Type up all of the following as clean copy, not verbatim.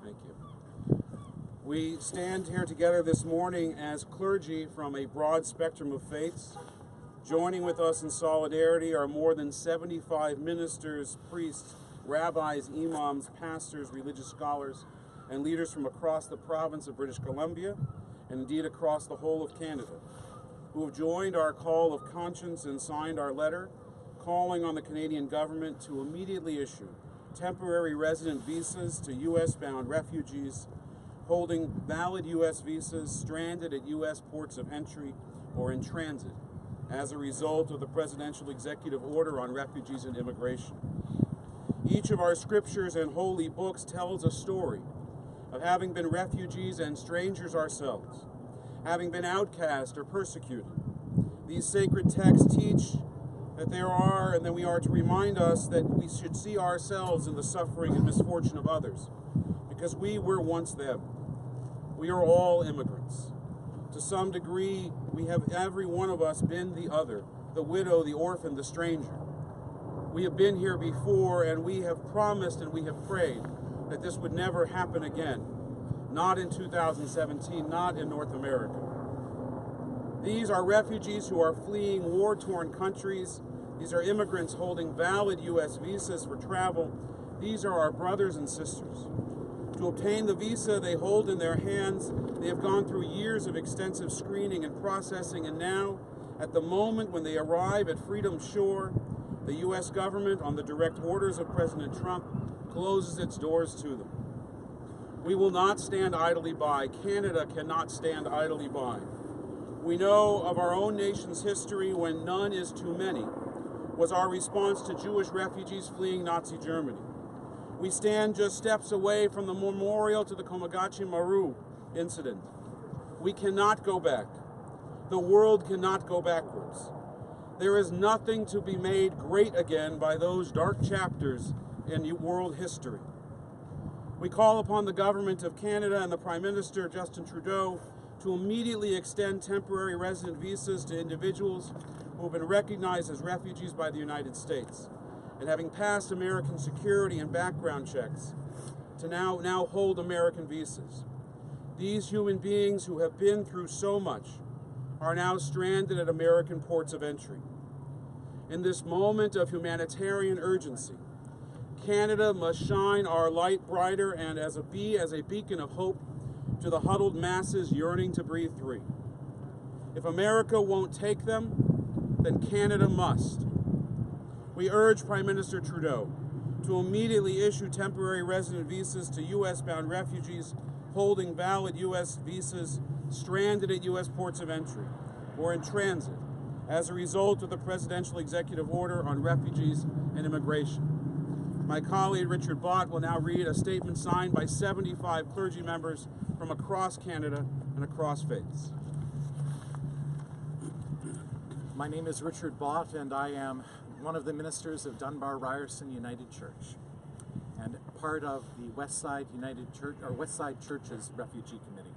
Thank you. We stand here together this morning as clergy from a broad spectrum of faiths. Joining with us in solidarity are more than 75 ministers, priests, rabbis, imams, pastors, religious scholars, and leaders from across the province of British Columbia, and indeed across the whole of Canada, who have joined our call of conscience and signed our letter calling on the Canadian government to immediately issue temporary resident visas to U.S.-bound refugees holding valid U.S. visas stranded at U.S. ports of entry or in transit as a result of the presidential executive order on refugees and immigration. Each of our scriptures and holy books tells a story of having been refugees and strangers ourselves, having been outcast or persecuted. These sacred texts teach that there are, and that we are to remind us that we should see ourselves in the suffering and misfortune of others, because we were once them. We are all immigrants. To some degree, we have, every one of us, been the other, the widow, the orphan, the stranger. We have been here before, and we have promised and we have prayed that this would never happen again. Not in 2017, not in North America. These are refugees who are fleeing war-torn countries. These are immigrants holding valid U.S. visas for travel. These are our brothers and sisters. To obtain the visa they hold in their hands, they have gone through years of extensive screening and processing, and now, at the moment when they arrive at Freedom Shore, the U.S. government, on the direct orders of President Trump, closes its doors to them. We will not stand idly by. Canada cannot stand idly by. We know of our own nation's history when none is too many was our response to Jewish refugees fleeing Nazi Germany. We stand just steps away from the memorial to the Komagachi Maru incident. We cannot go back. The world cannot go backwards. There is nothing to be made great again by those dark chapters in world history. We call upon the government of Canada and the Prime Minister, Justin Trudeau, to immediately extend temporary resident visas to individuals who have been recognized as refugees by the United States and having passed American security and background checks to now hold American visas. These human beings who have been through so much are now stranded at American ports of entry. In this moment of humanitarian urgency, Canada must shine our light brighter and as a beacon of hope to the huddled masses yearning to breathe free. If America won't take them, then Canada must. We urge Prime Minister Trudeau to immediately issue temporary resident visas to U.S.-bound refugees holding valid U.S. visas stranded at U.S. ports of entry or in transit as a result of the presidential executive order on refugees and immigration. My colleague Richard Bott will now read a statement signed by 75 clergy members from across Canada and across faiths. My name is Richard Bott, and I am one of the ministers of Dunbar Ryerson United Church and part of the Westside Church's Refugee Committee.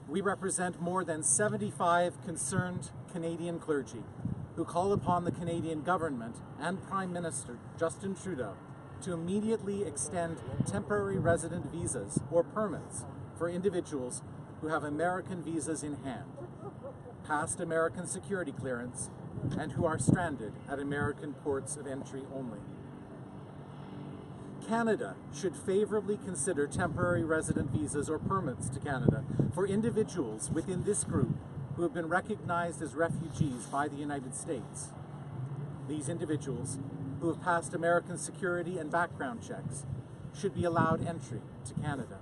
We represent more than 75 concerned Canadian clergy who call upon the Canadian government and Prime Minister Justin Trudeau to immediately extend temporary resident visas or permits for individuals who have American visas in hand, passed American security clearance, and who are stranded at American ports of entry only. Canada should favorably consider temporary resident visas or permits to Canada for individuals within this group who have been recognized as refugees by the United States. These individuals, who have passed American security and background checks, should be allowed entry to Canada.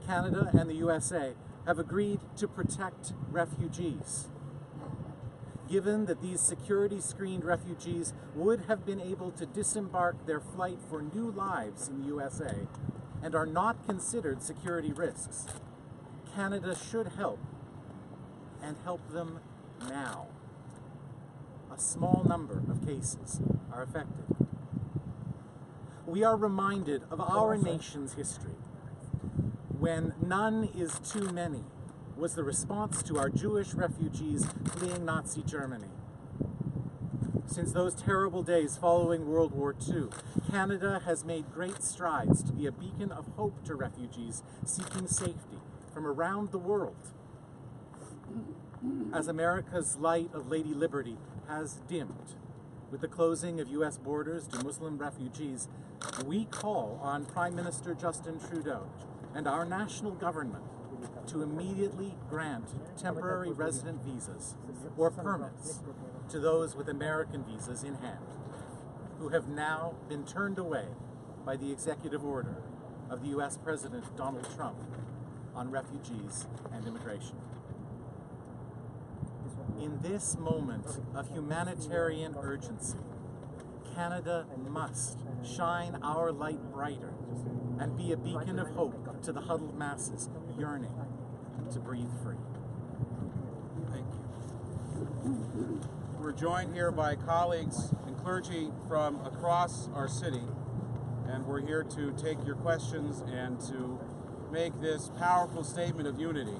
Canada and the USA have agreed to protect refugees. Given that these security-screened refugees would have been able to disembark their flight for new lives in the USA and are not considered security risks, Canada should help, and help them now. A small number of cases are affected. We are reminded of our nation's history, when none is too many was the response to our Jewish refugees fleeing Nazi Germany. Since those terrible days following World War II, Canada has made great strides to be a beacon of hope to refugees seeking safety from around the world. As America's light of Lady Liberty has dimmed with the closing of U.S. borders to Muslim refugees, we call on Prime Minister Justin Trudeau and our national government to immediately grant temporary resident visas or permits to those with American visas in hand, who have now been turned away by the executive order of the U.S. President Donald Trump on refugees and immigration. In this moment of humanitarian urgency, Canada must shine our light brighter and be a beacon of hope to the huddled masses yearning to breathe free. Thank you. We're joined here by colleagues and clergy from across our city, and we're here to take your questions and to make this powerful statement of unity,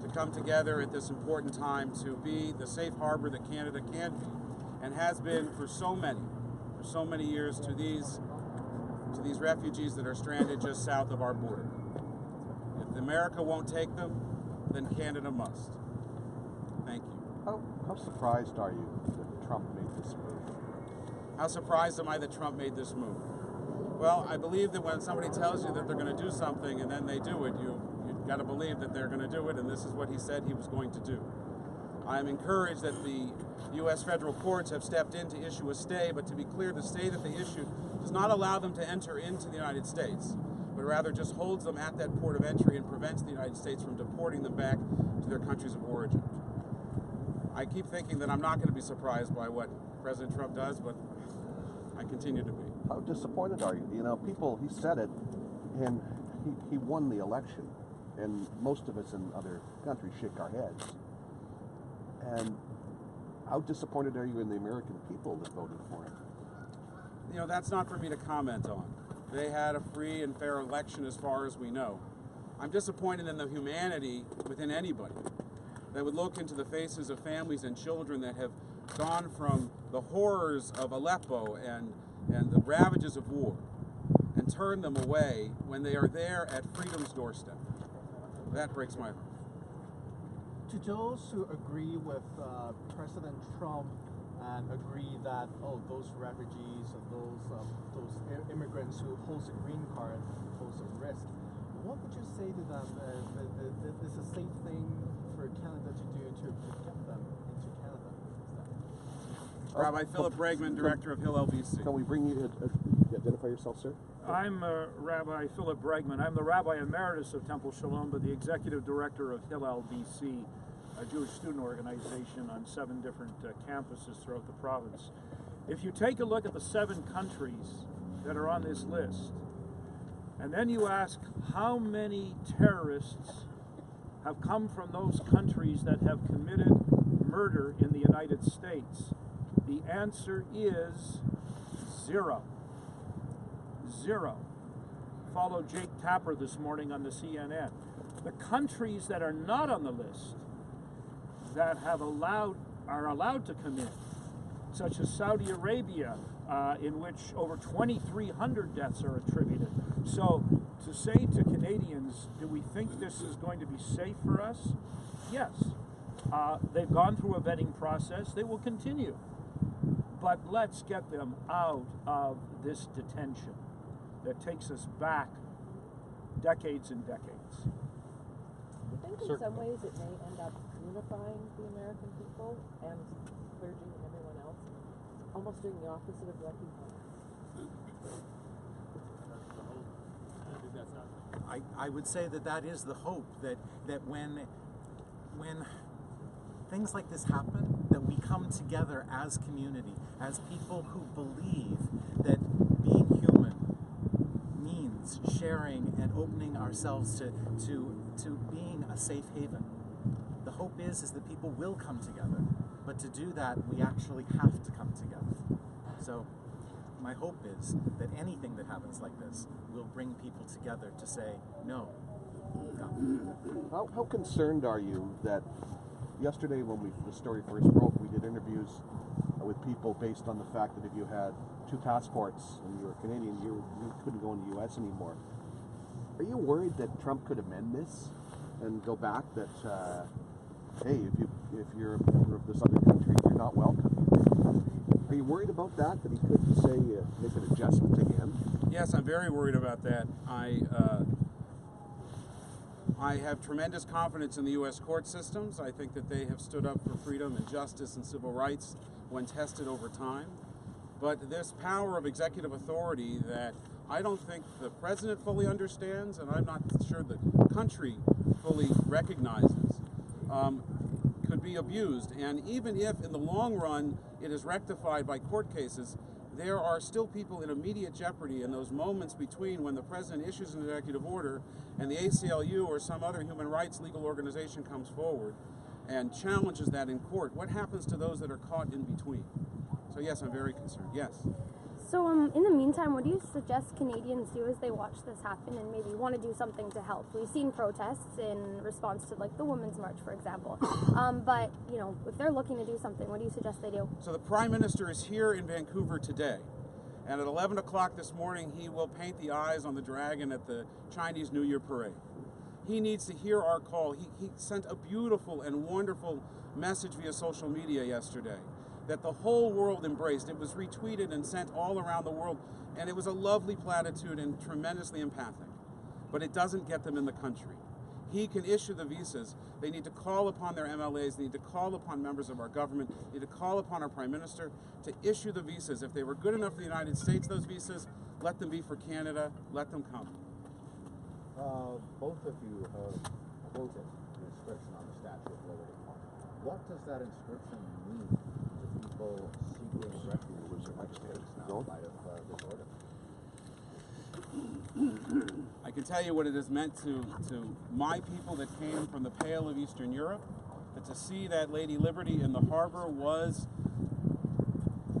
to come together at this important time to be the safe harbor that Canada can be and has been for so many years to these refugees that are stranded just south of our border. If America won't take them, then Canada must. Thank you. How surprised are you that Trump made this move? How surprised am I that Trump made this move? Well, I believe that when somebody tells you that they're going to do something and then they do it, you've got to believe that they're going to do it, and this is what he said he was going to do. I'm encouraged that the U.S. federal courts have stepped in to issue a stay, but to be clear, the stay that they issued does not allow them to enter into the United States, but rather just holds them at that port of entry and prevents the United States from deporting them back to their countries of origin. I keep thinking that I'm not going to be surprised by what President Trump does, but I continue to be. How disappointed are you? You know, he said it, and he won the election, and most of us in other countries shake our heads. And how disappointed are you in the American people that voted for him? You know, that's not for me to comment on. They had a free and fair election as far as we know. I'm disappointed in the humanity within anybody that would look into the faces of families and children that have gone from the horrors of Aleppo and the ravages of war and turn them away when they are there at freedom's doorstep. That breaks my heart. To those who agree with President Trump and agree that those refugees or those immigrants who hold a green card pose a risk, what would you say to them? Is a safe thing for Canada to do to get them into Canada? Rabbi Philip Bregman, Director of Hill LBC. Can we bring you identify yourself, sir? I'm Rabbi Philip Bregman. I'm the Rabbi Emeritus of Temple Shalom, but the Executive Director of Hill LBC, a Jewish student organization on 7 different campuses throughout the province. If you take a look at the 7 countries that are on this list, and then you ask how many terrorists have come from those countries that have committed murder in the United States, the answer is 0. 0. Follow Jake Tapper this morning on the CNN. The countries that are not on the list that are allowed to come in, such as Saudi Arabia, in which over 2,300 deaths are attributed. So to say to Canadians, do we think this is going to be safe for us? Yes. They've gone through a vetting process. They will continue. But let's get them out of this detention that takes us back decades and decades. I think in some ways it may end up unifying the American people and clergy and everyone else, almost doing the opposite of what he wants. I would say that is the hope, that when things like this happen, that we come together as community, as people who believe that being human means sharing and opening ourselves to being a safe haven. The hope is that people will come together, but to do that, we actually have to come together. So my hope is that anything that happens like this will bring people together to say, no. How concerned are you that yesterday when the story first broke, we did interviews with people based on the fact that if you had 2 passports and you were Canadian, you couldn't go in the U.S. anymore. Are you worried that Trump could amend this and go back that, hey, if you're a member of this other country, you're not welcome? Are you worried about that he could say, make an adjustment again? Yes, I'm very worried about that. I have tremendous confidence in the U.S. court systems. I think that they have stood up for freedom and justice and civil rights when tested over time. But this power of executive authority that I don't think the president fully understands, and I'm not sure the country fully recognizes, could be abused. And even if in the long run it is rectified by court cases, there are still people in immediate jeopardy in those moments between when the president issues an executive order and the ACLU or some other human rights legal organization comes forward and challenges that in court. What happens to those that are caught in between? So yes, I'm very concerned. Yes. So in the meantime, what do you suggest Canadians do as they watch this happen and maybe want to do something to help? We've seen protests in response to like the Women's March, for example. But you know, if they're looking to do something, what do you suggest they do? So the Prime Minister is here in Vancouver today. And at 11 o'clock this morning, he will paint the eyes on the dragon at the Chinese New Year parade. He needs to hear our call. He sent a beautiful and wonderful message via social media yesterday that the whole world embraced. It was retweeted and sent all around the world, and it was a lovely platitude and tremendously empathic. But it doesn't get them in the country. He can issue the visas. They need to call upon their MLAs. They need to call upon members of our government. They need to call upon our Prime Minister to issue the visas. If they were good enough for the United States, those visas, let them be for Canada. Let them come. Both of you have quoted the inscription on the Statue of Liberty. What does that inscription mean to people seeking refuge in the United States now in light of this order? I can tell you what it has meant to my people that came from the Pale of Eastern Europe, that to see that Lady Liberty in the harbor was,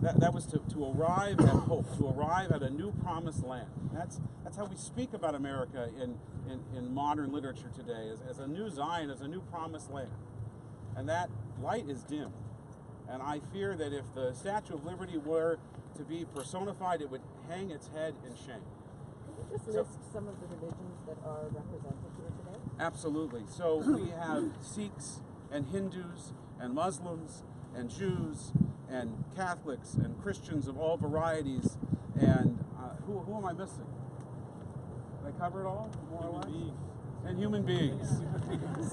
that was to arrive at hope, to arrive at a new promised land. That's how we speak about America in modern literature today, as a new Zion, as a new promised land. And that light is dim. And I fear that if the Statue of Liberty were to be personified, it would hang its head in shame. Could you just list some of the religions that are represented here today? Absolutely. So we have Sikhs and Hindus and Muslims and Jews and Catholics and Christians of all varieties. And who am I missing? Did I cover it all, more or less? And human beings.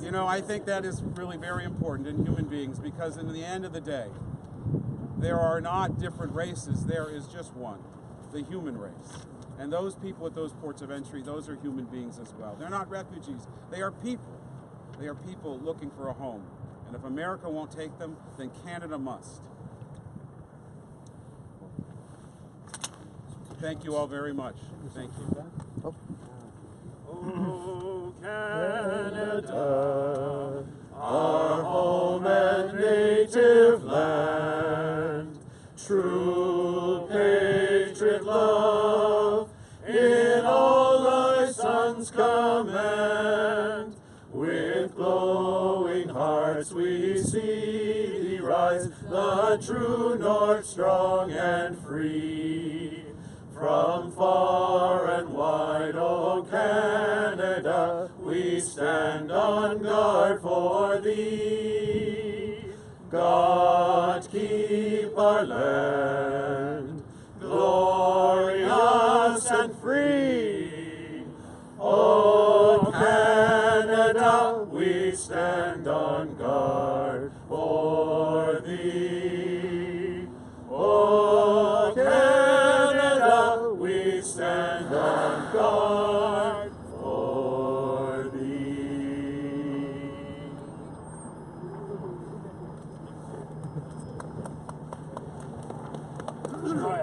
You know, I think that is really very important in human beings, because in the end of the day, there are not different races, there is just one, the human race. And those people at those ports of entry, those are human beings as well. They're not refugees, they are people. They are people looking for a home. And if America won't take them, then Canada must. Thank you all very much. Thank you. Oh, Canada, our home and native land, true patriot love, in all thy sons command. With glowing hearts we see thee rise, the true north, strong and free. From far and wide, O Canada, we stand on guard for thee. God keep our land glorious and free. O Canada, we stand on guard for thee. O Canada, we stand on guard for thee.